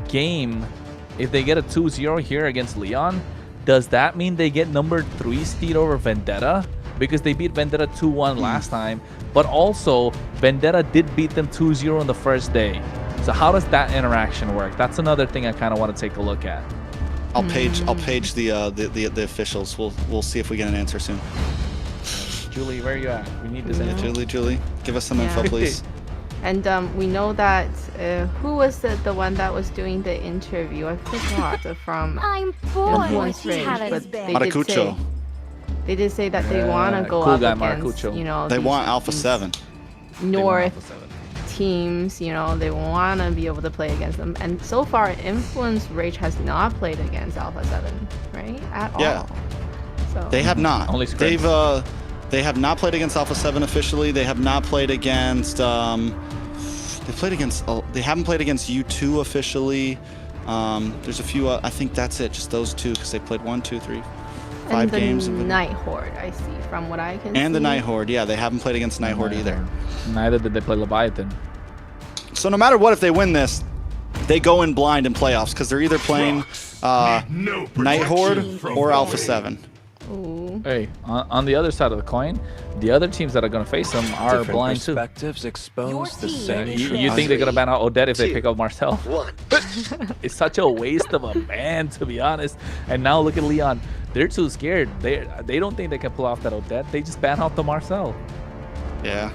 game, if they get a 2-0 here against Lyon, does that mean they get number 3 seed over Vendetta? Because they beat Vendetta 2-1 last time, but also Vendetta did beat them 2-0 on the first day. So how does that interaction work? That's another thing I kind of want to take a look at. I'll page the officials. We'll see if we get an answer soon. Julie, where are you at? We need this info. Julie, give us some info, please. And we know that who was the one that was doing the interview? I forgot from Influence Rage, but they did say that they want to go up against, you know, they want Alpha 7 North teams. You know, they want to be able to play against them. And so far, Influence Rage has not played against Alpha 7, right? At all. So They have not. Only They have not played against Alpha 7 officially. They have not played against. They haven't played against U2 officially. There's a few. I think that's it. Just those two, because they played 1, 2, 3, 5 games. And the Night Horde, I see, from what I can see. And the Night Horde, yeah, they haven't played against Night Horde either. Neither did they play Leviathan. So no matter what, if they win this, they go in blind in playoffs because they're either playing Night Horde or Alpha 7. Ooh. Hey, on the other side of the coin, the other teams that are going to face them are blind too. Expose the same You think they're going to ban out Odette if they pick up Marcel? It's such a waste of a ban, to be honest. And now look at Lyon. They're too scared. They don't think they can pull off that Odette. They just ban out the Marcel. Yeah.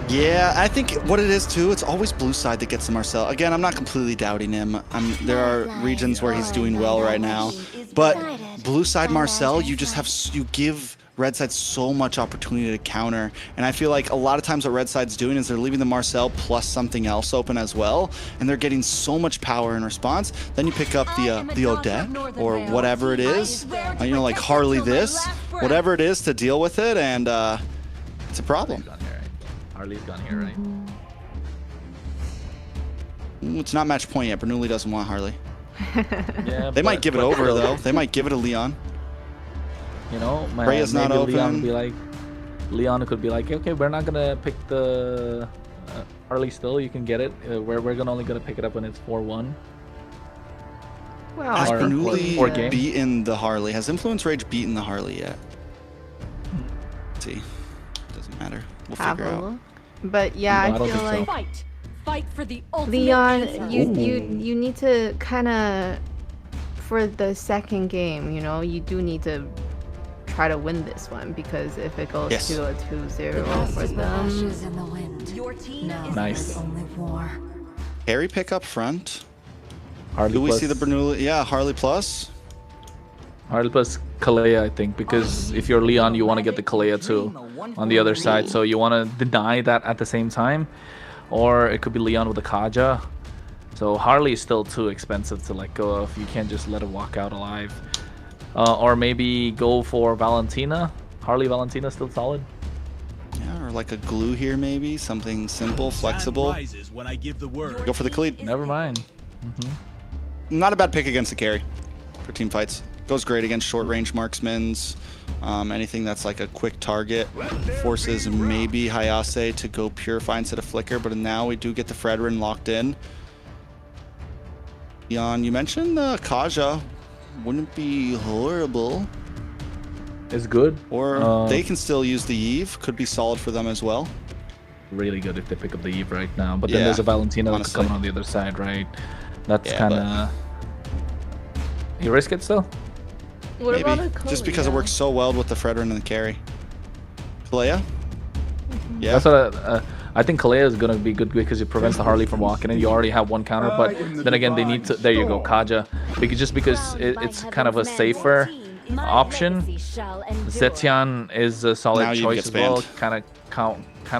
Yeah, I think what it is too, it's always blue side that gets the Marcel. Again, I'm not completely doubting him. There are regions where he's doing well right now, but blue side Marcel, you give red side so much opportunity to counter, and I feel like a lot of times what red side's doing is they're leaving the Marcel plus something else open as well, and they're getting so much power in response. Then you pick up the Odette or whatever it is, you know, like Harley this, whatever it is to deal with it, and it's a problem. Harley's gone here, right? It's not match point yet. Bernoulli doesn't want Harley. Yeah, they might give it over though. They might give it to Lyon. You know, Freya's not open. Lyon could be like, okay, we're not gonna pick the Harley still. You can get it. We're only gonna pick it up when it's 4-1. Well, has Bernoulli beaten the Harley? Has Influence Rage beaten the Harley yet? Let's see, doesn't matter. We'll figure out. But yeah, I feel like fight for the Lyon, you need to kind of, for the second game, you know, you do need to try to win this one, because if it goes to a 2-0 for them, nice. Harry pick up front. Harley do we see the Bernoulli? Yeah, Harley plus. Harley plus Kalea, I think, because if you're Lyon, you want to get the Kalea too on the other side, so you want to deny that at the same time. Or it could be Lyon with the Kaja. So Harley is still too expensive to let go of. You can't just let it walk out alive. Or maybe go for Valentina. Harley Valentina still solid. Yeah, or like a glue here maybe. Something simple, flexible. Go for the Khalid. Never mind. Not a bad pick against the carry for team fights. Goes great against short range marksmans. Anything that's like a quick target. Forces maybe Hayase to go Purify instead of Flicker, but now we do get the Fredrin locked in. Lyon, you mentioned Kaja. Wouldn't be horrible. It's good. Or they can still use the Eve. Could be solid for them as well. Really good if they pick up the Eve right now. But then there's a Valentina that's coming on the other side, right? That's kind of... You risk it still? Maybe. Just because it works so well with the Fredrin and the carry. Kalea? Yeah. That's what I think Kalea is going to be good because it prevents the Harley from walking in. You already have one counter, but then again, they need to... There you go, Kaja. Because it's kind of a safer option. Zetian is a solid choice as well. Kind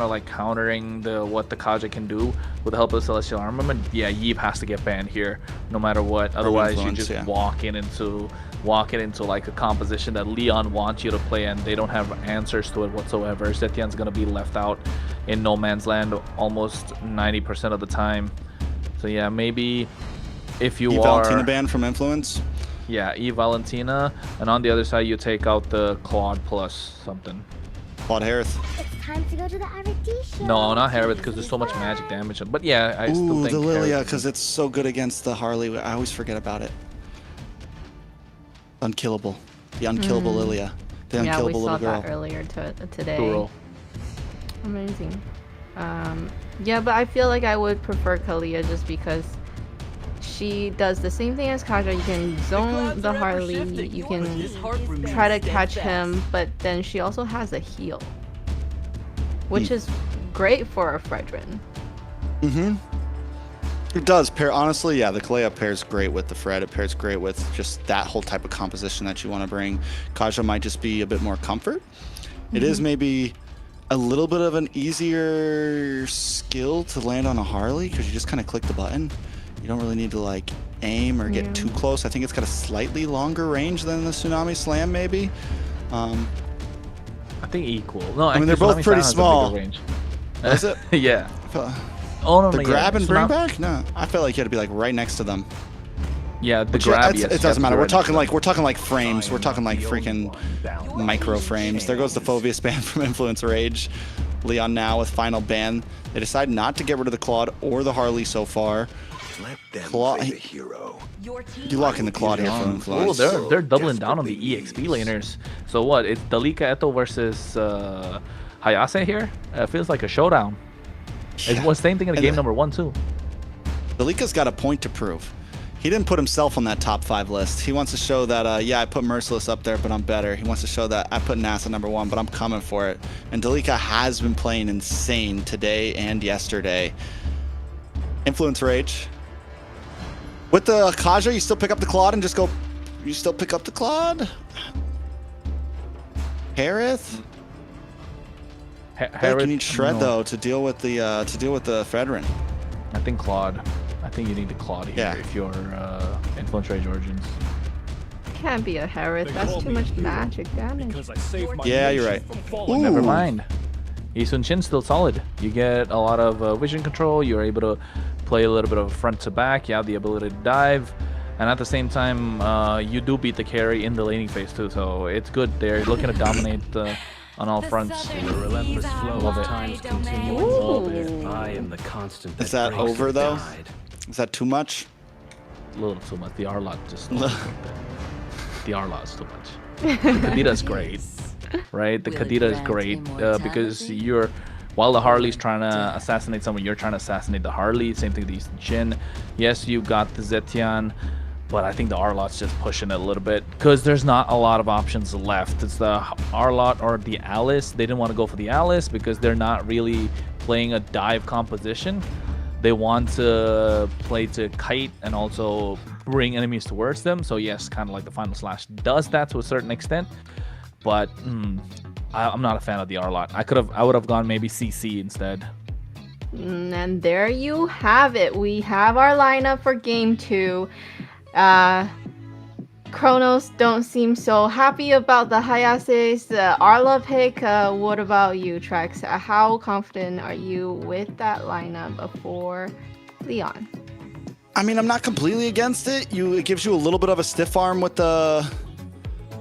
of like countering what the Kaja can do with the help of Celestial Armament. Yeah, Yeep has to get banned here, no matter what. Otherwise, you're just walking into like a composition that Lyon wants you to play, and they don't have answers to it whatsoever. Zetian's gonna be left out in no man's land almost 90% of the time. So yeah, maybe if you are Valentina ban from Influence. Yeah, Valentina, and on the other side you take out the Claude plus something. Claude Harris. It's time to go to the RD show. No, not Harith, because there's so much magic damage. But yeah, I still Ooh, think the Lilia, Harith because it's so good against the Harley. I always forget about it. Unkillable. The unkillable Lilia. The Yeah, we unkillable saw little girl. that earlier today. Cool. Amazing. Yeah, but I feel like I would prefer Kalia just because she does the same thing as Kaja. You can zone the Harley, you can try to catch him, but then she also has a heal, which is great for a Fredrin. Mm-hmm. It does pair, honestly, yeah, the Kalea pairs great with the Fred. It pairs great with just that whole type of composition that you want to bring. Kaja might just be a bit more comfort. It is maybe a little bit of an easier skill to land on a Harley because you just kind of click the button. You don't really need to like aim or get too close. I think it's got a slightly longer range than the Tsunami Slam, maybe. I think equal. No, I mean, they're both pretty small. Range. Is it? Yeah. Oh, no, the no, grab yeah. and bring back? No, I felt like you had to be like right next to them. Yeah, the Which, grab. Yes, it doesn't matter. We're talking like like frames. We're talking like freaking micro frames. There goes the Phobius ban from Influence Rage. Lyon now with final ban. They decide not to get rid of the Claude or the Harley so far. Claude, you lock in the Claude here for Influence. Oh, they're doubling down on the EXP laners. So what? It's Dalika Eto versus Hayase here. Feels like a showdown. It was same thing in the game number 1 too. Dalika's got a point to prove. He didn't put himself on that top 5 list. He wants to show that, yeah, I put Merciless up there, but I'm better. He wants to show that I put NASA number 1, but I'm coming for it. And Dalika has been playing insane today and yesterday. Influence Rage. With the Kaja, you still pick up the Claude and just go... You still pick up the Claude? Harith? Harith, you need Shred, though, to deal with the Fredrin. I think Claude. I think you need the Claude here if you're Influence Rage Origins. Can't be a Harith. That's too much magic damage. Yeah, you're right. Never mind. Isun Shin's still solid. You get a lot of vision control. You're able to play a little bit of front to back. You have the ability to dive. And at the same time, you do beat the carry in the laning phase too. So it's good. They're looking to dominate on all fronts. The relentless flow of time's continuing orbit. I am the constant. Is that over, though? Is that too much? A little too much. The Arlot just... The Arlot is too much. The Kadita's great. Right? The Kadita is great because you're... While the Harley's trying to assassinate someone, you're trying to assassinate the Harley. Same thing with the Eastern Shin. Yes, you got the Zetian, but I think the Arlot's just pushing it a little bit because there's not a lot of options left. It's the Arlot or the Alice. They didn't want to go for the Alice because they're not really playing a dive composition. They want to play to kite and also bring enemies towards them. So yes, kind of like the Final Slash does that to a certain extent, but I'm not a fan of the Arlot. I would have gone maybe CC instead. And there you have it. We have our lineup for game 2. Kronos don't seem so happy about the Hayase's Arla pick. What about you, Trex? How confident are you with that lineup for Lyon? I mean, I'm not completely against it. It gives you a little bit of a stiff arm with the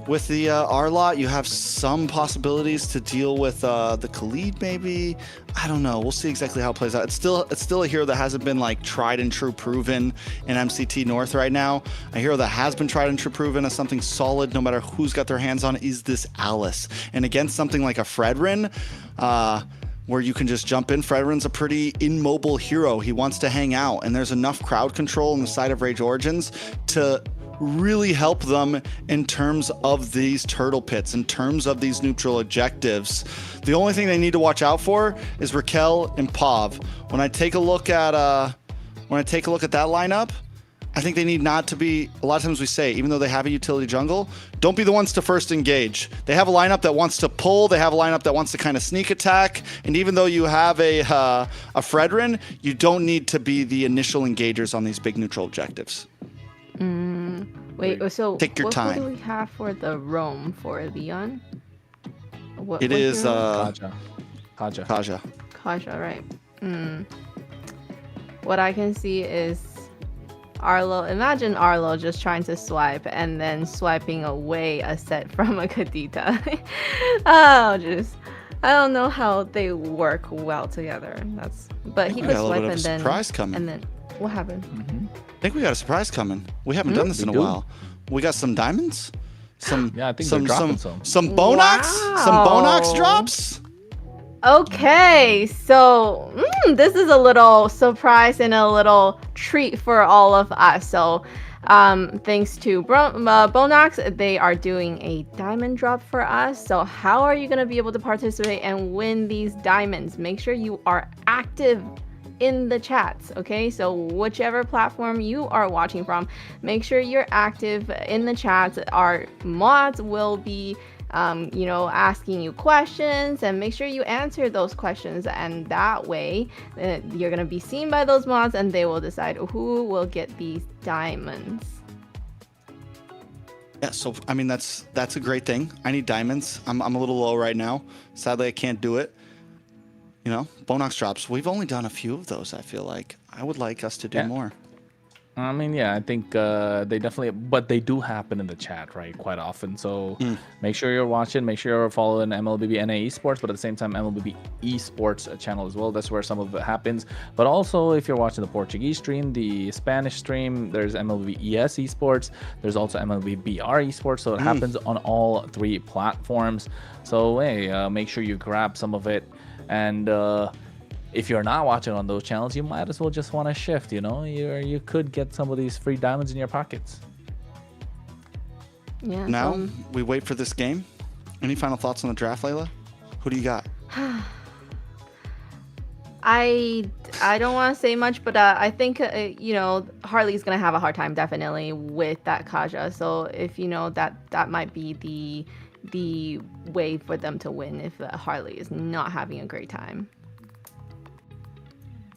Arlot. You have some possibilities to deal with the Khalid, maybe. I don't know. We'll see exactly how it plays out. It's still a hero that hasn't been like tried and true proven in MCT North right now. A hero that has been tried and true proven as something solid, no matter who's got their hands on it, is this Alice. And against something like a Fredrin, where you can just jump in. Fredrin's a pretty immobile hero. He wants to hang out, and there's enough crowd control on the side of Rage Origins to really help them in terms of these turtle pits, in terms of these neutral objectives. The only thing they need to watch out for is Raquel and Pav. When I take a look at that lineup, I think they need not to be, a lot of times we say, even though they have a utility jungle, don't be the ones to first engage. They have a lineup that wants to pull, they have a lineup that wants to kind of sneak attack, and even though you have a Fredrin, you don't need to be the initial engagers on these big neutral objectives. Wait, so take your time. What do we have for the roam for Lyon? It is Kaja, right. What I can see is Arlo. Imagine Arlo just trying to swipe and then swiping away a set from a Kadita. Oh, just I don't know how they work well together. But he We could got a little swipe bit of and a then surprise coming. and then what happened? I think we got a surprise coming. We haven't done this in a We do. while. We got some diamonds. Some Yeah, I think they're dropping some. Bonox. Some Bonox Wow. drops. Okay, so this is a little surprise and a little treat for all of us. So, thanks to Bonox, they are doing a diamond drop for us. So, how are you going to be able to participate and win these diamonds? Make sure you are active in the chats, okay? So whichever platform you are watching from, make sure you're active in the chats. Our mods will be asking you questions, and make sure you answer those questions, and that way you're gonna be seen by those mods and they will decide who will get these diamonds. Yeah, so I mean that's a great thing. I need diamonds. I'm a little low right now. Sadly, I can't do it. You know, Bonox drops. We've only done a few of those, I feel like. I would like us to do more. I mean, yeah, I think they definitely, but they do happen in the chat, right, quite often. So make sure you're watching, make sure you're following MLBB NA Esports, but at the same time, MLBB Esports channel as well. That's where some of it happens. But also, if you're watching the Portuguese stream, the Spanish stream, there's MLBB ES Esports, there's also MLBB BR Esports. So it happens on all 3 platforms. So, hey, make sure you grab some of it. And if you're not watching on those channels, you might as well just want to shift, you know? You could get some of these free diamonds in your pockets. Yeah. Now, we wait for this game. Any final thoughts on the draft, Layla? Who do you got? I don't want to say much, but I think Harley's gonna have a hard time definitely with that Kaja. So if that might be the way for them to win if Harley is not having a great time.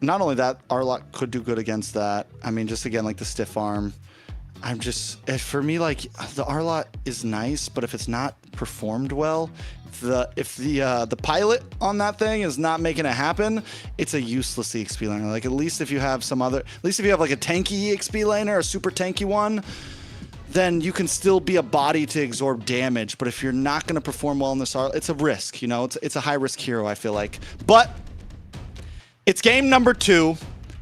Not only that, Arlott could do good against that. I mean, just again, like the stiff arm. For me, like the Arlott is nice, but if it's not performed well, if the pilot on that thing is not making it happen, it's a useless EXP laner. Like at least if you have like a tanky EXP laner, a super tanky one, then you can still be a body to absorb damage. But if you're not going to perform well in this Arlott, it's a risk. You know, it's a high risk hero, I feel like. But it's game number 2.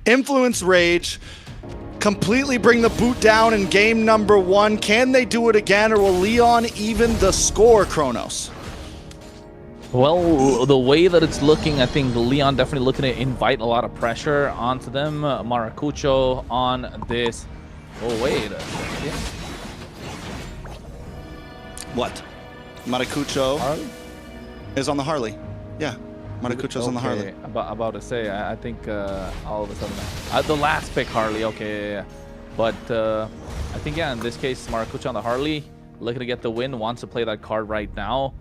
Influence Rage. Completely bring the boot down in game number 1. Can they do it again, or will Lyon even the score, Kronos? Well, the way that it's looking, I think Lyon definitely looking to invite a lot of pressure onto them. Maracucho on this. Oh, wait a second. What? Maracucho Harley? is on the Harley. Yeah. Maracucho's on the Harley. About to say, I think all of a sudden, the last pick Harley, okay, yeah. But I think, yeah, in this case, Maracucho on the Harley, looking to get the win, wants to play that card right now.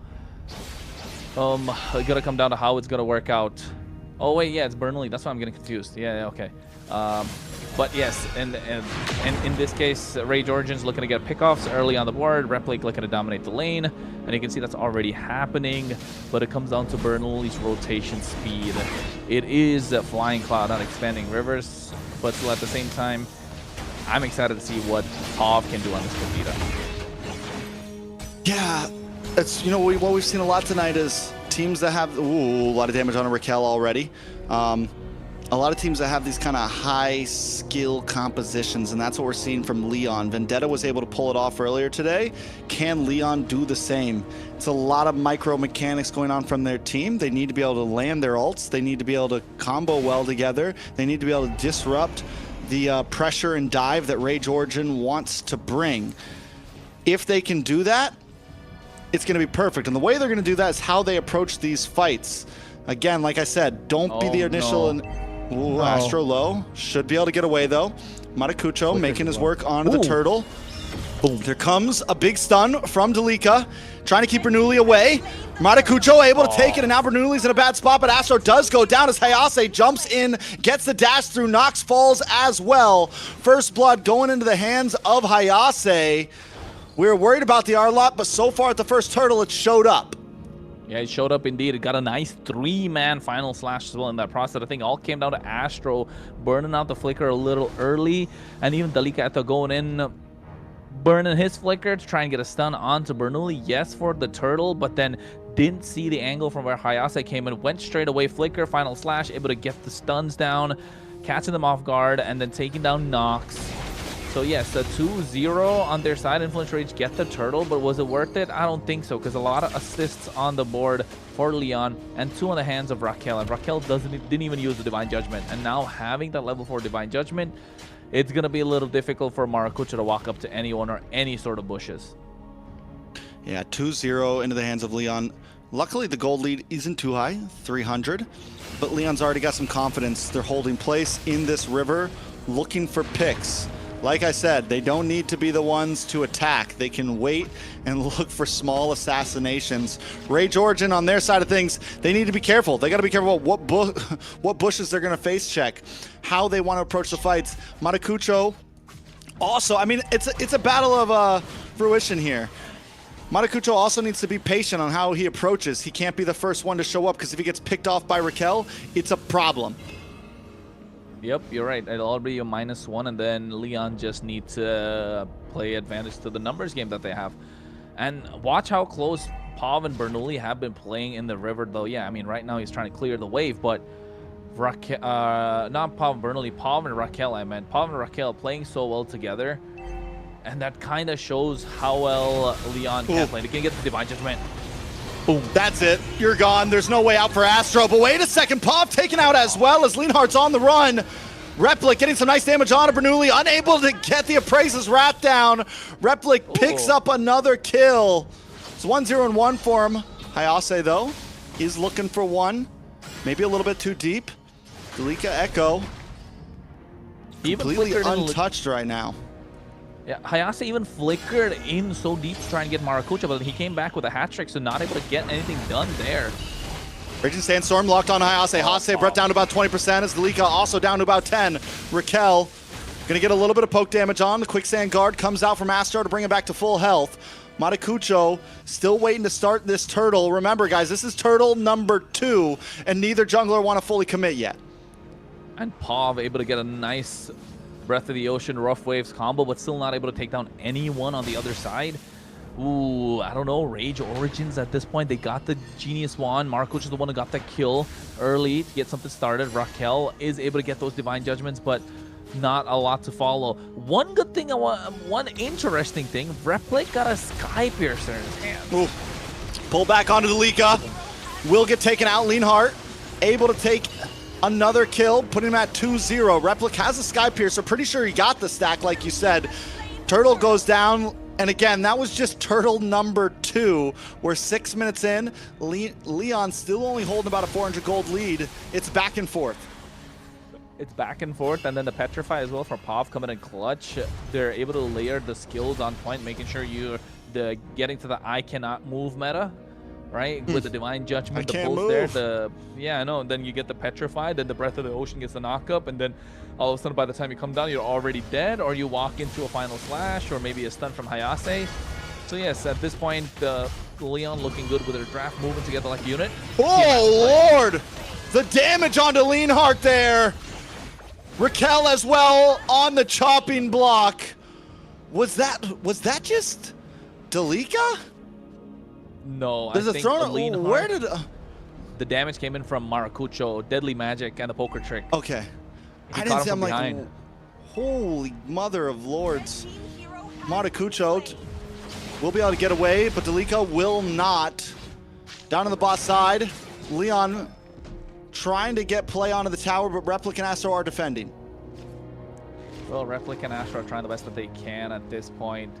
It's gonna come down to how it's gonna work out. Oh wait, yeah, it's Burnley. That's why I'm getting confused. Yeah, okay. But yes, and in this case, Rage Origins looking to get pickoffs early on the board. Replake looking to dominate the lane, and you can see that's already happening. But it comes down to Burnley's rotation speed. It is Flying Cloud, not Expanding Rivers, but still at the same time, I'm excited to see what Tov can do on this Pepita. Yeah, it's what we've seen a lot tonight is teams that have a lot of damage on a Raquel already. A lot of teams that have these kind of high skill compositions, and that's what we're seeing from Lyon. Vendetta was able to pull it off earlier today. Can Lyon do the same? It's a lot of micro mechanics going on from their team. They need to be able to land their ults. They need to be able to combo well together. They need to be able to disrupt the pressure and dive that Rage Origin wants to bring. If they can do that, it's going to be perfect. And the way they're going to do that is how they approach these fights. Again, like I said, don't be the initial... No. Astro low. Should be able to get away, though. Maracucho making his work onto the turtle. Boom. There comes a big stun from Delika, trying to keep Bernoulli away. Maracucho able to take it, and now Bernoulli's in a bad spot, but Astro does go down as Hayase jumps in, gets the dash through, Nox falls as well. First blood going into the hands of Hayase. We were worried about the Arlott, but so far at the first turtle, it showed up. Yeah, it showed up indeed. It got a nice 3-man final slash as well in that process. I think all came down to Astro burning out the flicker a little early, and even Delika going in, burning his flicker to try and get a stun onto Bernoulli. Yes, for the turtle, but then Didn't see the angle from where Hayase came in. Went straight away. Flicker, final slash, able to get the stuns down, catching them off guard, and then taking down Nox. So yes, a 2-0 on their side. Influence Rage get the turtle, but was it worth it? I don't think so, because a lot of assists on the board for Lyon and 2 on the hands of Raquel. And Raquel didn't even use the Divine Judgment. And now having that level 4 Divine Judgment, it's going to be a little difficult for Maracucho to walk up to anyone or any sort of bushes. Yeah, 2-0 into the hands of Lyon. Luckily, the gold lead isn't too high, 300. But Leon's already got some confidence. They're holding place in this river, looking for picks. Like I said, they don't need to be the ones to attack. They can wait and look for small assassinations. Rage Origin on their side of things, they need to be careful. They got to be careful about what bushes they're going to face check, how they want to approach the fights. Maracucho also, I mean, it's a battle of fruition here. Maracucho also needs to be patient on how he approaches. He can't be the first one to show up, because if he gets picked off by Raquel, it's a problem. Yep, you're right. It'll all be a -1, and then Lyon just needs to play advantage to the numbers game that they have. And watch how close Pav and Bernoulli have been playing in the river, though. Yeah, I mean, right now he's trying to clear the wave, but Raquel, not Pav and Bernoulli, Pav and Raquel, I meant. Pav and Raquel playing so well together, and that kind of shows how well Lyon can play. They can get the Divine Judgment. Boom. That's it. You're gone. There's no way out for Astro. But wait a second. Pav taken out as well as Leonhardt's on the run. Replic getting some nice damage on Bernoulli. Unable to get the Appraise's wrap down. Replic picks up another kill. It's 1-0-1 for him. Hayase, though, is looking for one. Maybe a little bit too deep. Delika Echo completely untouched right now. Yeah, Hayase even flickered in so deep to try and get Maracucho, but he came back with a hat trick, so not able to get anything done there. Raging Sandstorm locked on Hayase. Hayase brought down to about 20% as Delika also down to about 10. Raquel gonna get a little bit of poke damage on. The Quicksand Guard comes out from Astro to bring him back to full health. Maracucho still waiting to start this turtle. Remember, guys, this is turtle number 2, and neither jungler want to fully commit yet. And Pav able to get a nice Breath of the Ocean, Rough Waves combo, but still not able to take down anyone on the other side. Ooh, I don't know. Rage Origins at this point. They got the Genius Wand. Maracucho is the one who got the kill early to get something started. Raquel is able to get those Divine Judgments, but not a lot to follow. One good thing, one interesting thing, Replic got a Sky Piercer in his hand. Ooh. Pull back onto Delika. Will get taken out. Leonhardt able to take another kill, putting him at 2-0. Replic has a Sky Piercer. Pretty sure he got the stack, like you said. Turtle goes down. And again, that was just turtle number 2. We're 6 minutes in. Lyon still only holding about a 400 gold lead. It's back and forth. It's back and forth, and then the Petrify as well for Pav coming in clutch. They're able to layer the skills on point, making sure you're getting to the I cannot move meta, right? With the Divine Judgment, the pulse there. Yeah, I know. And then you get the Petrify, then the Breath of the Ocean gets the knock-up, and then all of a sudden by the time you come down, you're already dead, or you walk into a final slash, or maybe a stun from Hayase. So yes, at this point, Lyon looking good with their draft moving together like a unit. Oh, Lord! The damage onto Leonhardt there. Raquel as well on the chopping block. Was that just Delika? No, There's I a think thrown. Where did the damage came in from Maracucho, Deadly Magic, and the Poker Trick. Okay. I didn't see. I'm like, holy mother of lords. Maracucho will be able to get away, but Delika will not. Down on the bot side, Lyon trying to get play onto the tower, but Replic and Astro are defending. Well, Replic and Astro are trying the best that they can at this point.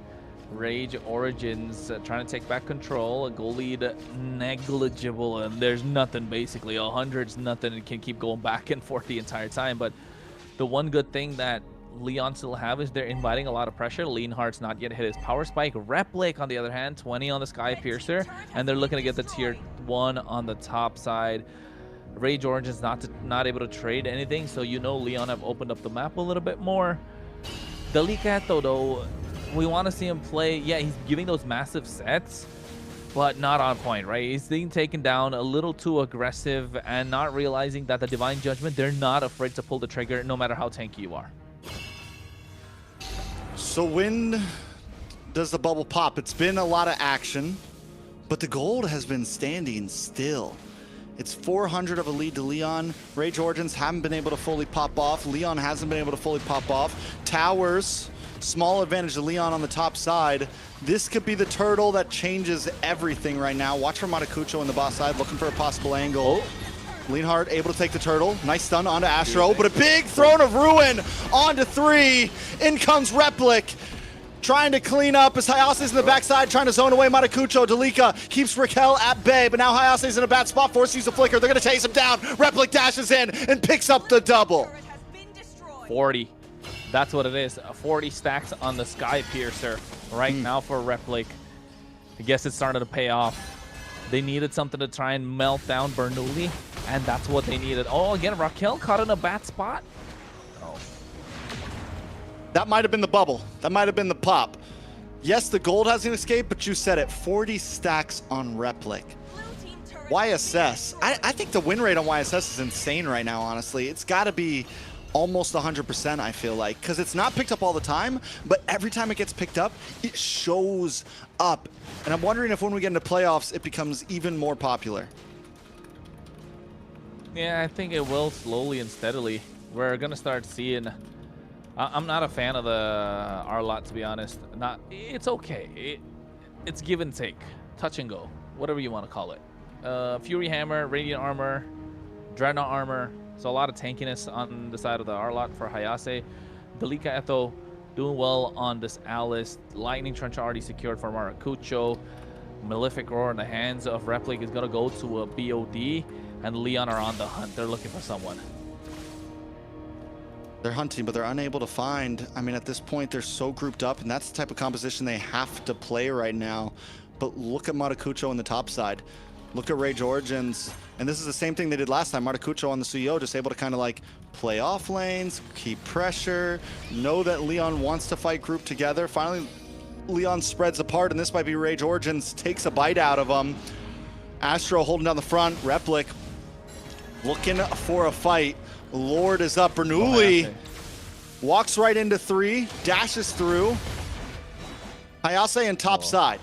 Rage Origins trying to take back control. A goal lead negligible, and there's nothing basically. 100's nothing. It can keep going back and forth the entire time. But the one good thing that Lyon still have is they're inviting a lot of pressure. Leonhardt's not yet hit his power spike. Replic, on the other hand, 20 on the Sky Piercer, and they're looking to get the tier 1 on the top side. Rage Origins not able to trade anything, so you know Lyon have opened up the map a little bit more. Delika, though, we want to see him play. Yeah, he's giving those massive sets, but not on point, right? He's being taken down a little too aggressive and not realizing that the Divine Judgment, they're not afraid to pull the trigger no matter how tanky you are. So when does the bubble pop? It's been a lot of action, but the gold has been standing still. It's 400 of a lead to Lyon. Rage Origins haven't been able to fully pop off. Lyon hasn't been able to fully pop off. Towers, small advantage to Lyon on the top side. This could be the turtle that changes everything right now. Watch for Maracucho on the boss side, looking for a possible angle. Leonhardt able to take the turtle. Nice stun onto Astro, but a big Throne of Ruin onto 3. In comes Replic. Trying to clean up as Hayase's in the backside, trying to zone away Maracucho. Delika keeps Raquel at bay, but now Hayase's in a bad spot, forces to use a flicker. They're going to chase him down. Replic dashes in and picks up the double. 40. That's what it is. 40 stacks on the Sky Piercer right now for Replic. I guess it's starting to pay off. They needed something to try and melt down Bernoulli, and that's what they needed. Oh, again, Raquel caught in a bad spot. Oh. That might have been the bubble. That might have been the pop. Yes, the gold hasn't escaped, but you said it. 40 stacks on Replic. YSS. I think the win rate on YSS is insane right now, honestly. It's got to be almost 100%, I feel like, because it's not picked up all the time, but every time it gets picked up, it shows up. And I'm wondering if when we get into playoffs, it becomes even more popular. Yeah, I think it will slowly and steadily. We're going to start seeing... I'm not a fan of the R-Lot, to be honest. It's okay. It's give and take. Touch and go. Whatever you want to call it. Fury Hammer, Radiant Armor, Dreadnought Armor. So a lot of tankiness on the side of the R-Lot for Hayase. Delika Etho doing well on this Alice. Lightning Trench already secured for Maracucho. Malefic Roar in the hands of Replic is going to go to a BOD. And Lyon are on the hunt. They're looking for someone. They're hunting, but they're unable to find. I mean, at this point, they're so grouped up, and that's the type of composition they have to play right now. But look at Maracucho on the top side. Look at Rage Origins. And this is the same thing they did last time. Maracucho on the CEO, just able to kind of like play off lanes, keep pressure, know that Lyon wants to fight group together. Finally, Lyon spreads apart, and this might be Rage Origins, takes a bite out of them. Astro holding down the front. Replic looking for a fight. Lord is up. Bernoulli walks right into 3, dashes through. Hayase and top side.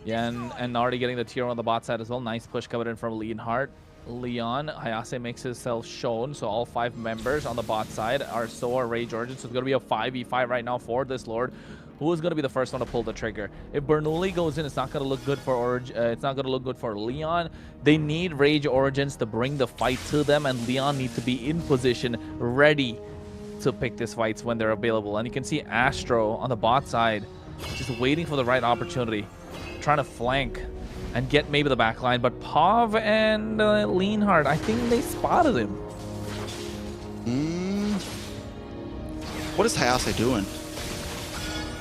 Yeah, and already getting the tier on the bot side as well. Nice push coming in from Leonhardt. Lyon, Hayase makes himself shown, so all 5 members on the bot side are Rage Origins. So it's going to be a 5v5 right now for this Lord. Who is going to be the first one to pull the trigger? If Bernoulli goes in, it's not going to look good for it's not going to look good for Lyon. They need Rage Origins to bring the fight to them, and Lyon needs to be in position, ready to pick these fights when they're available. And you can see Astro on the bot side just waiting for the right opportunity, trying to flank and get maybe the back line. But Pav and Leonhardt, I think they spotted him. What is Hayase doing?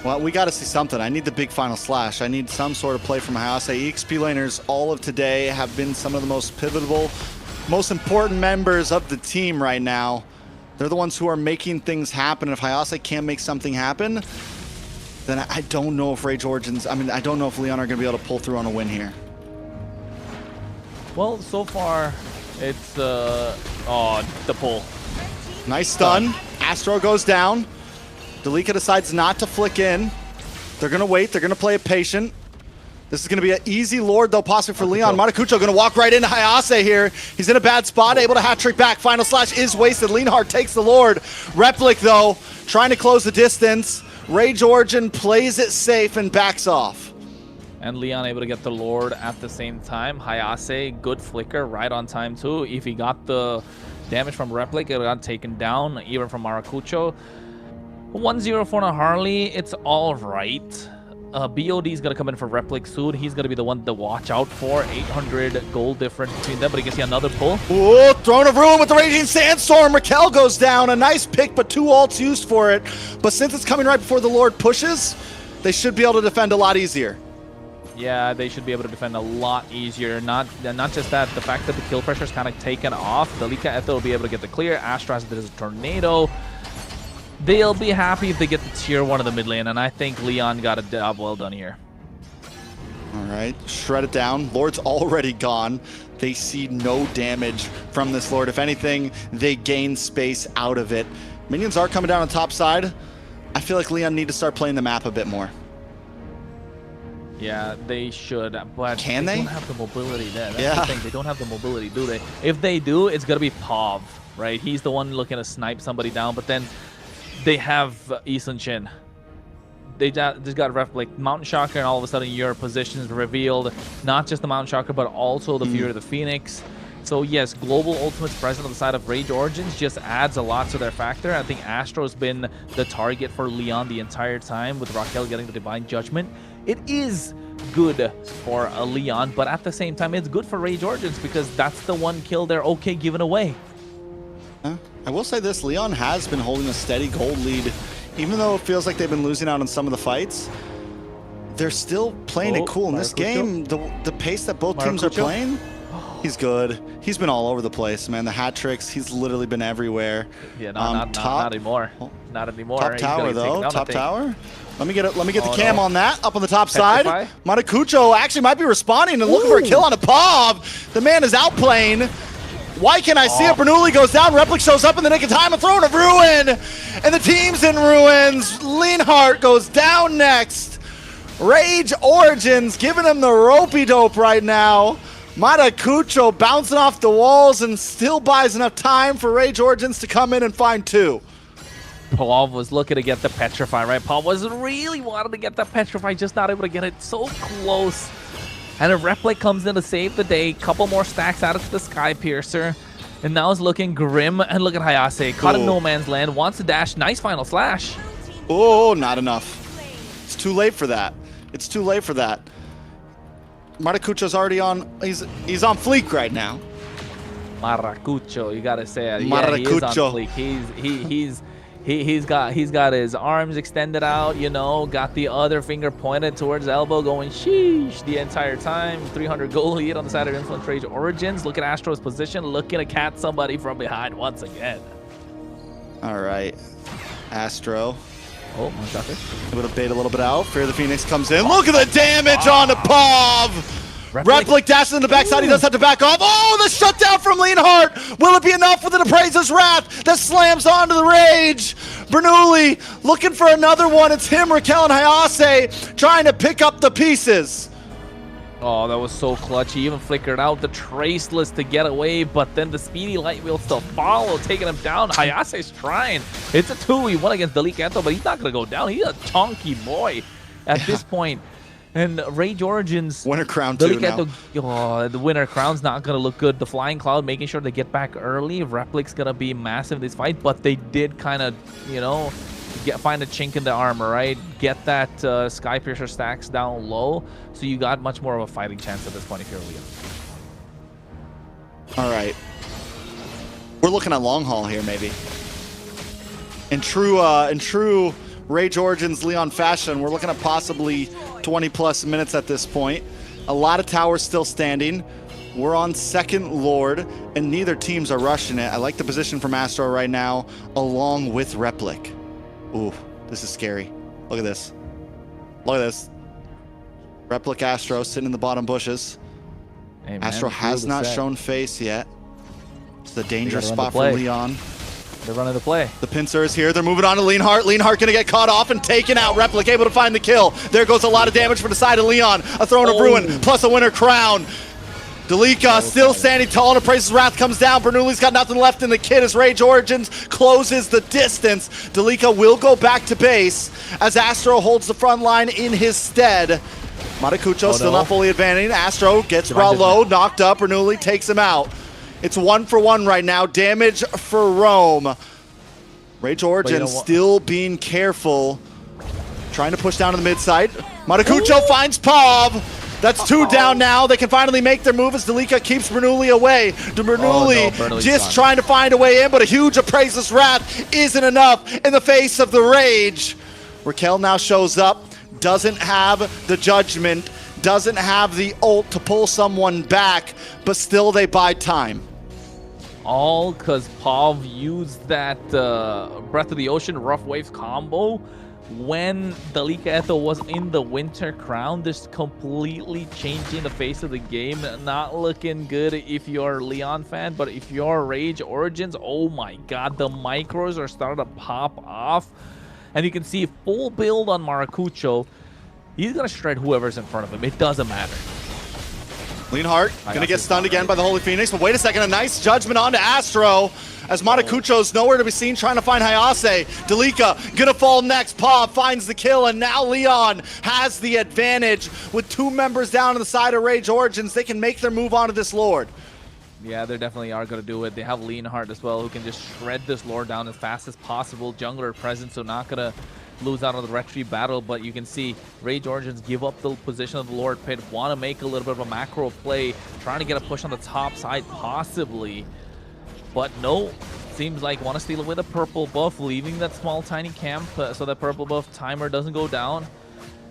Well, we got to see something. I need the big final slash. I need some sort of play from Hayase. EXP laners all of today have been some of the most pivotal, most important members of the team right now. They're the ones who are making things happen. If Hayase can't make something happen, then I don't know if Rage Origins, I don't know if Lyon are going to be able to pull through on a win here. Well, so far, it's the pull. Nice stun. Astro goes down. Delika decides not to flick in. They're going to wait. They're going to play it patient. This is going to be an easy Lord, though, possibly for Lyon. Maracucho going to walk right into Hayase here. He's in a bad spot, able to hat-trick back. Final slash is wasted. Leonhardt takes the Lord. Replic, though, trying to close the distance. Rage Origin plays it safe and backs off. And Lyon able to get the Lord at the same time. Hayase, good flicker, right on time, too. If he got the damage from Replic, it got taken down, even from Maracucho. 1-0 for Harley, it's all right. BOD is going to come in for Replic soon. He's going to be the one to watch out for. 800 gold difference between them, but he can see another pull. Ooh, Throne of Ruin with the Raging Sandstorm. Raquel goes down. A nice pick, but 2 ults used for it. But since it's coming right before the Lord pushes, they should be able to defend a lot easier. Yeah, they should be able to defend a lot easier. Not just that, the fact that the kill pressure is kind of taken off. Delika Etho will be able to get the clear. Astra has a tornado. They'll be happy if they get the tier 1 of the mid lane, and I think Lyon got a job well done here. All right, shred it down. Lord's already gone. They see no damage from this Lord. If anything, they gain space out of it. Minions are coming down on top side. I feel like Lyon need to start playing the map a bit more. Yeah, they should, but Can they they? don't have the mobility there. That's Yeah. the thing. They don't have the mobility, do they? If they do, it's gonna be Pav, right? He's the one looking to snipe somebody down, but then they have Eason Chin. They just got like Mountain Shocker, and all of a sudden your position is revealed. Not just the Mountain Shocker, but also the Fury of the Phoenix. So yes, global ultimates present on the side of Rage Origins just adds a lot to their factor. I think Astro's been the target for Lyon the entire time, with Raquel getting the Divine Judgment. It is good for a Lyon, but at the same time, it's good for Rage Origins because that's the one kill they're okay giving away. I will say this, Lyon has been holding a steady gold lead. Even though it feels like they've been losing out on some of the fights, they're still playing it cool. In this game, the pace that both teams are playing, he's good. He's been all over the place, man. The hat tricks, he's literally been everywhere. Yeah, not anymore. Not anymore. Top tower, though. Top tower. Let me get the cam no. on that. Up on the top side. Petrify. Matakucho actually might be responding and looking for a kill on a Pav. The man is outplaying. Why can I see it? Bernoulli goes down. Replic shows up in the nick of time. A throw of ruin. And the team's in ruins. Lienhart goes down next. Rage Origins giving him the ropey dope right now. Matakucho bouncing off the walls and still buys enough time for Rage Origins to come in and find two. Paul was looking to get the Petrify, right? Paul was really wanting to get the Petrify, just not able to get it so close. And a Replic comes in to save the day. Couple more stacks out of the Sky Piercer. And now it's looking grim. And look at Hayase. Caught in no man's land. Wants to dash. Nice final slash. Oh, not enough. It's too late for that. It's too late for that. Maracucho's already on. He's on fleek right now. Maracucho, you gotta say it. Maracucho. Yeah, he is on fleek. He's got his arms extended out, you know, got the other finger pointed towards the elbow, going sheesh the entire time. 300 goal lead on the side of Influence Rage Origins. Look at Astro's position, looking to catch somebody from behind once again. All right, Astro. Oh, my shocker. Able to bait a little bit out. Fear the Phoenix comes in. Look at the damage on the Pav. Replic dashes in the backside. He does have to back off. Oh, the shutdown from Lienhart. Will it be enough for the Appraiser's Wrath that slams onto the Rage? Bernoulli looking for another one. It's him, Raquel, and Hayase trying to pick up the pieces. Oh, that was so clutch. He even flickered out the Traceless to get away, but then the Speedy Light Wheel still follow, taking him down. Hayase's trying. It's a 2v1 against Delicato, but he's not going to go down. He's a chunky boy at this point. And Rage Origins, Winter Crown too now. Oh, the Winter Crown's not going to look good. The Flying Cloud making sure they get back early. Replic's going to be massive in this fight, but they did kind of, you know, find a chink in the armor, right? Get that Sky Piercer stacks down low, so you got much more of a fighting chance at this point if you're Lyon. All right. We're looking at long haul here, maybe. In true Rage Origins Lyon fashion, we're looking at possibly 20+ minutes at this point. A lot of towers still standing. We're on second Lord, and neither teams are rushing it. I like the position from Astro right now, along with Replic. Ooh, this is scary. Look at this. Look at this. Replic Astro sitting in the bottom bushes. Hey, man, Astro has not shown face yet. It's the dangerous spot for Lyon. They're running the play. The pincer is here. They're moving on to Lienhart. Lienhart going to get caught off and taken out. Replic able to find the kill. There goes a lot of damage for the side of Lyon. A Throne of Ruin plus a Winter Crown. Delica still standing tall, and Appraiser's Wrath comes down. Bernoulli's got nothing left in the kit as Rage Origins closes the distance. Delica will go back to base as Astro holds the front line in his stead. Matakucho still not fully advantaging. Astro gets low, knocked up. Bernoulli takes him out. It's 1-for-1 right now. Damage for Rome. Rage Origins still being careful. Trying to push down to the mid side. Matakucho finds Pav. That's two down now. They can finally make their move as Delica keeps Bernoulli away. Bernoulli just trying to find a way in, but a huge Appraiser's Wrath isn't enough in the face of the Rage. Raquel now shows up. Doesn't have the judgment. Doesn't have the ult to pull someone back, but still they buy time. All because Pav used that Breath of the Ocean Rough Waves combo when Delicato was in the Winter Crown. This completely changing the face of the game. Not looking good if you're a Lyon fan, but if you're Rage Origins, oh my god, the micros are starting to pop off. And you can see full build on Maracucho. He's going to shred whoever's in front of him. It doesn't matter. Leonhardt gonna get stunned again by the Holy Phoenix, but wait a second, a nice judgment onto Astro as Matakucho's nowhere to be seen trying to find Hayase. Delika gonna fall next, Paw finds the kill, and now Leon has the advantage with 2 members down on the side of Rage Origins. They can make their move onto this Lord. Yeah, they definitely are going to do it. They have Leonhardt as well, who can just shred this Lord down as fast as possible. Jungler present, so not going to lose out on the retreat battle, but you can see Rage Origins give up the position of the Lord Pit, want to make a little bit of a macro play, trying to get a push on the top side possibly, but no, seems like want to steal away the purple buff, leaving that small tiny camp so that purple buff timer doesn't go down.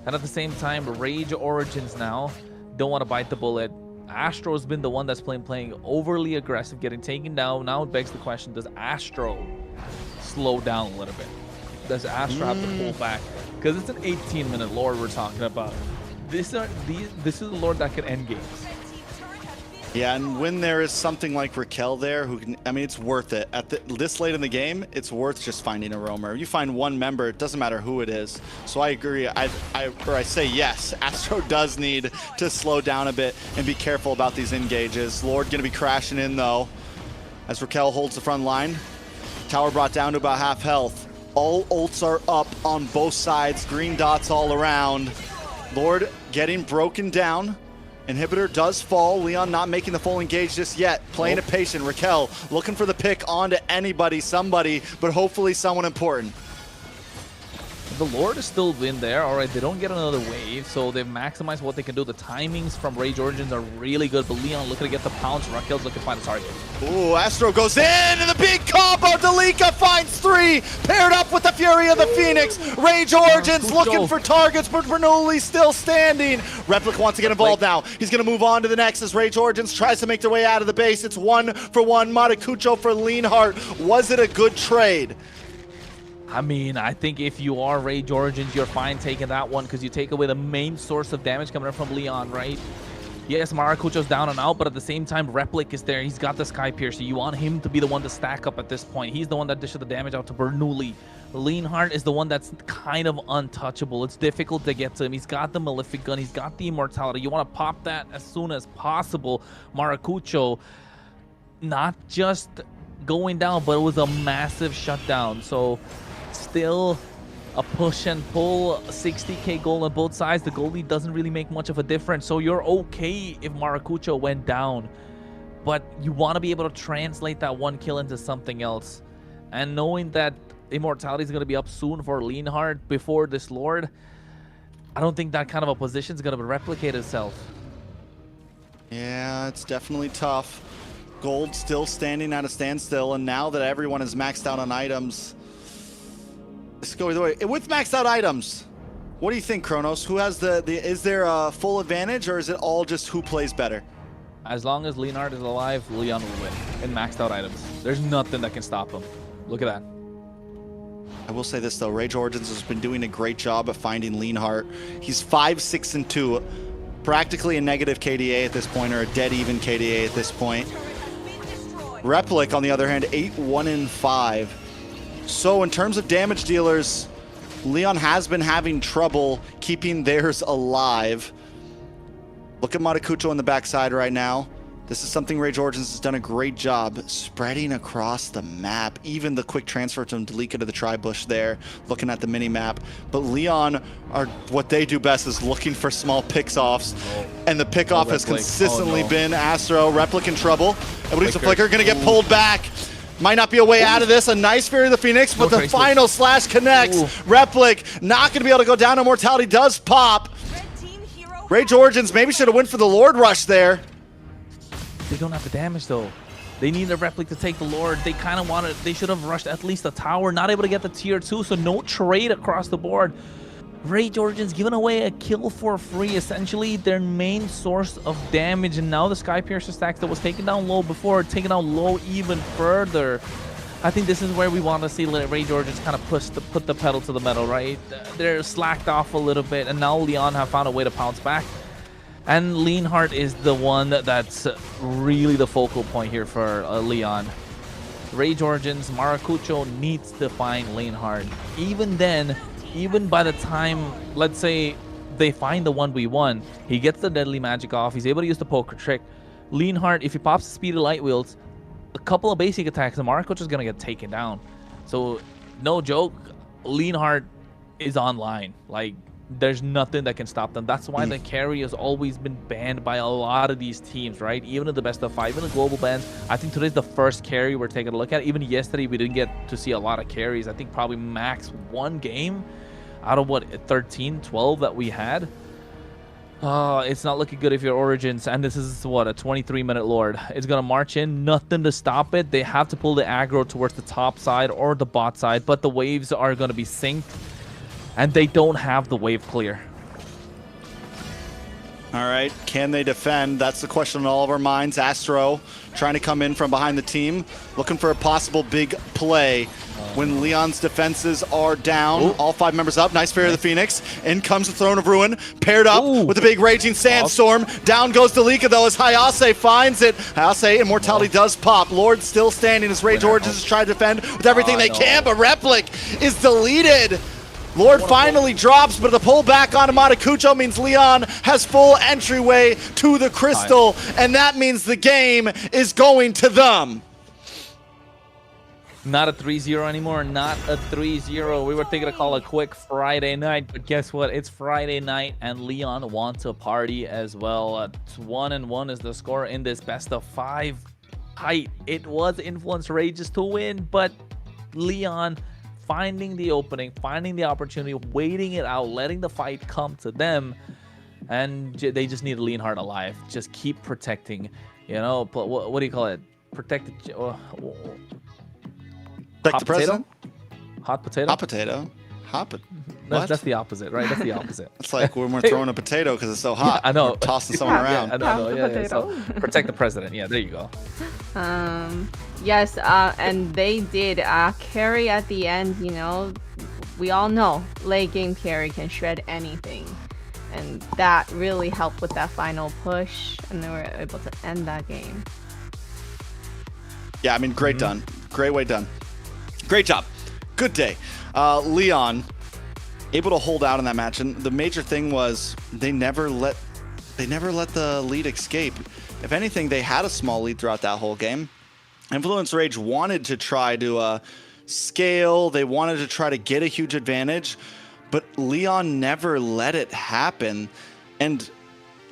And at the same time, Rage Origins now don't want to bite the bullet. Astro's been the one that's playing overly aggressive, getting taken down. Now it begs the question, does Astro slow down a little bit? Does Astro have to pull back? Because it's an 18-minute Lord we're talking about. This is a Lord that can end games. Yeah, and when there is something like Raquel there, who can, I mean, it's worth it. At this late in the game, it's worth just finding a roamer. You find one member, it doesn't matter who it is. So I agree. I say yes. Astro does need to slow down a bit and be careful about these engages. Lord gonna be crashing in though, as Raquel holds the front line. Tower brought down to about half health. All ults are up on both sides. Green dots all around. Lord getting broken down. Inhibitor does fall. Leon not making the full engage just yet. Playing it patient. Raquel looking for the pick onto anybody, somebody, but hopefully someone important. The Lord is still in there. All right, they don't get another wave, so they've maximized what they can do. The timings from Rage Origins are really good, but Leon looking to get the pounce. Raquel's looking to find a target. Ooh, Astro goes in, and the big combo. Delika finds 3, paired up with the Fury of the Phoenix. Rage Origins looking for targets, but Bernoulli still standing. Replic wants to get involved now. He's going to move on to the next as Rage Origins tries to make their way out of the base. It's 1-for-1. Matakucho for Leonhardt. Was it a good trade? I mean, I think if you are Rage Origins, you're fine taking that one because you take away the main source of damage coming in from Leon, right? Yes, Maracucho's down and out, but at the same time, Replic is there. He's got the Sky Piercer. You want him to be the one to stack up at this point. He's the one that dishes the damage out to Bernoulli. Leonhardt is the one that's kind of untouchable. It's difficult to get to him. He's got the Malefic Gun. He's got the Immortality. You want to pop that as soon as possible. Maracucho, not just going down, but it was a massive shutdown. So still a push and pull, 60k goal on both sides. The goal lead doesn't really make much of a difference, so you're okay if Maracucho went down, but you want to be able to translate that 1 kill into something else. And knowing that Immortality is going to be up soon for Leonhardt before this Lord, I don't think that kind of a position is going to replicate itself. Yeah, it's definitely tough. Gold still standing at a standstill, and now that everyone is maxed out on items, let's go either way. With maxed out items, what do you think, Kronos? Who has is there a full advantage, or is it all just who plays better? As long as Leonhardt is alive, Leon will win in maxed out items. There's nothing that can stop him. Look at that. I will say this though, Rage Origins has been doing a great job of finding Leonhardt. He's 5-6-2, practically a negative KDA at this point, or a dead even KDA at this point. Replic, on the other hand, 8-1-5. So in terms of damage dealers, Leon has been having trouble keeping theirs alive. Look at Matakucho on the backside right now. This is something Rage Origins has done a great job spreading across the map. Even the quick transfer from Delika to the Tri-Bush there, looking at the mini-map. But Leon, what they do best is looking for small picks-offs. And the pick-off has consistently been Astro. Replic in trouble. Everybody's a flicker, gonna get pulled back. Might not be a way out of this. A nice Fury of the Phoenix, but the final slash connects. Replic not going to be able to go down. Immortality does pop. Rage Origins maybe should have went for the Lord Rush there. They don't have the damage though. They need a Replic to take the Lord. They kind of wanted, they should have rushed at least a tower. Not able to get the tier 2, so no trade across the board. Rage Origins giving away a kill for free, essentially their main source of damage, and now the Sky Piercer stacks that was taken down low before, taken down low even further. I think this is where we want to see Rage Origins kind of put the pedal to the metal, right? They're slacked off a little bit, and now Leon have found a way to pounce back. And Leonhardt is the one that's really the focal point here for Leon. Rage Origins, Maracucho needs to find Leonhardt. Even then, even by the time, let's say, they find the 1v1. He gets the deadly magic off. He's able to use the poker trick. Leonhardt, if he pops the speedy light wheels, a couple of basic attacks, and Marco's just gonna get taken down. So no joke, Leonhardt is online. Like, there's nothing that can stop them. That's why the carry has always been banned by a lot of these teams, right? Even in the best of 5, even the global bans. I think today's the first carry we're taking a look at. Even yesterday, we didn't get to see a lot of carries. I think probably max 1 game out of what, 13, 12 that we had. It's not looking good if you're Origins, and this is what, a 23-minute Lord. It's gonna march in, nothing to stop it. They have to pull the aggro towards the top side or the bot side, but the waves are gonna be synced, and they don't have the wave clear. All right, can they defend? That's the question on all of our minds. Astro trying to come in from behind the team, looking for a possible big play when Leon's defenses are down. Ooh. All 5 members up. Nice Fairy of the Phoenix. In comes the Throne of Ruin, paired up with a big Raging Sandstorm. Down goes Delika, though, as Hayase finds it. Hayase, Immortality does pop. Lord still standing as Rage Origins is trying to defend with everything they can, but Replic is deleted. Lord finally drops, but the pull back on Matakucho means Leon has full entryway to the crystal, and that means the game is going to them. Not a 3-0 anymore, not a 3-0. We were thinking to call a quick Friday night, but guess what? It's Friday night, and Leon wants a party as well. 1-1 is the score in this best of 5 fight. It was Influence Rages to win, but Leon finding the opening, finding the opportunity, waiting it out, letting the fight come to them, and they just need Leonhardt alive. Just keep protecting, you know, what do you call it? Protect the... Like the president? Hot potato? Hot potato? That's the opposite, right? That's the opposite. It's like when we're throwing a potato because it's so hot. Yeah, I know. We're tossing someone around. Yeah, I know. Yeah. So protect the president. Yeah, there you go. Yes, and they did carry at the end. You know, we all know late game carry can shred anything, and that really helped with that final push, and they were able to end that game. Yeah, I mean, great done. Great way done. Great job. Good day. Leon able to hold out in that match, and the major thing was they never let the lead escape. If anything, they had a small lead throughout that whole game. Influence Rage wanted to try to scale. They wanted to try to get a huge advantage, but Leon never let it happen. And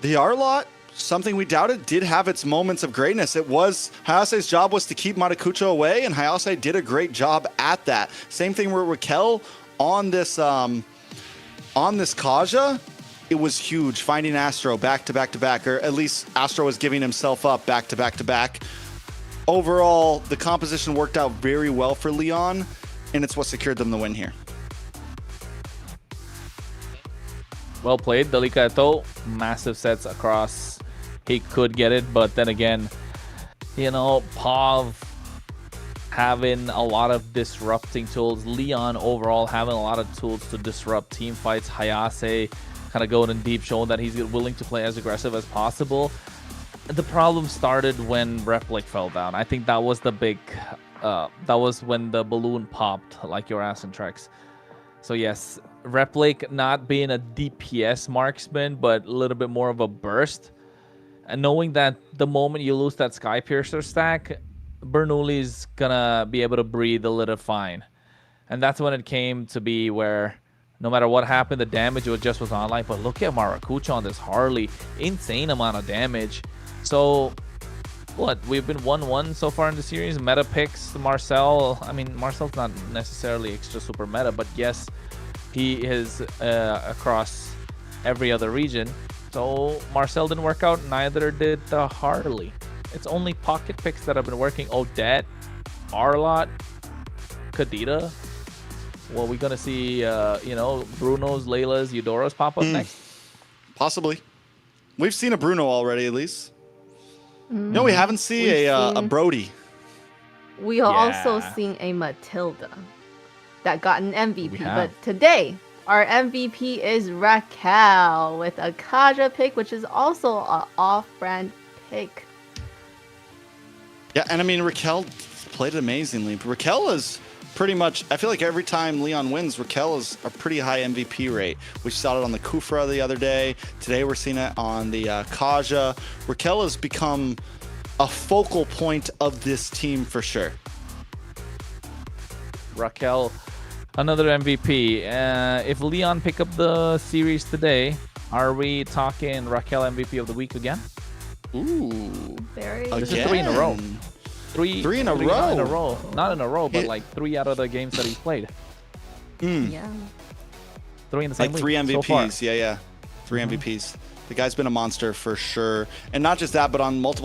the R-Lot, something we doubted, did have its moments of greatness. It was Hayase's job was to keep Matakucho away, and Hayase did a great job at that. Same thing with Raquel on this Kaja. It was huge finding Astro back to back to back, or at least Astro was giving himself up back to back to back. Overall, the composition worked out very well for Leon, and it's what secured them the win here. Well played, Delicato. Massive sets across. He could get it, but then again, you know, Pav having a lot of disrupting tools. Leon overall having a lot of tools to disrupt team fights. Hayase kind of going in deep, showing that he's willing to play as aggressive as possible. The problem started when Replic fell down. I think that was the big, that was when the balloon popped, like you're asking, Trex. So yes, Replic not being a DPS marksman, but a little bit more of a burst. And knowing that the moment you lose that Sky Piercer stack, Bernoulli's gonna be able to breathe a little fine. And that's when it came to be where no matter what happened, the damage was online. But look at Maracucho on this Harley. Insane amount of damage. So, what? We've been 1-1 so far in the series. Meta picks Marcel. I mean, Marcel's not necessarily extra super meta, but yes, he is across every other region. So, Marcel didn't work out. Neither did the Harley. It's only pocket picks that have been working. Odette, R-Lot, Kadita. Well, we're going to see, you know, Bruno's, Layla's, Eudora's pop up next? Possibly. We've seen a Bruno already, at least. No, we haven't seen a Brody. We also seen a Matilda that got an MVP, but today our MVP is Raquel with a Kaja pick, which is also an off-brand pick. Yeah, and I mean, Raquel played amazingly. Raquel is pretty much, I feel like every time Lyon wins, Raquel is a pretty high MVP rate. We saw it on the Kufra the other day. Today we're seeing it on the Kaja. Raquel has become a focal point of this team for sure. Raquel, another MVP. If Lyon pick up the series today, are we talking Raquel MVP of the week again? Ooh. Very. This is 3 in a row. Three in a row. Not in a row, but like 3 out of the games that he's played. Yeah. 3 in the same like 3 week so far. MVPs. Yeah. 3 MVPs. The guy's been a monster for sure. And not just that, but on multiple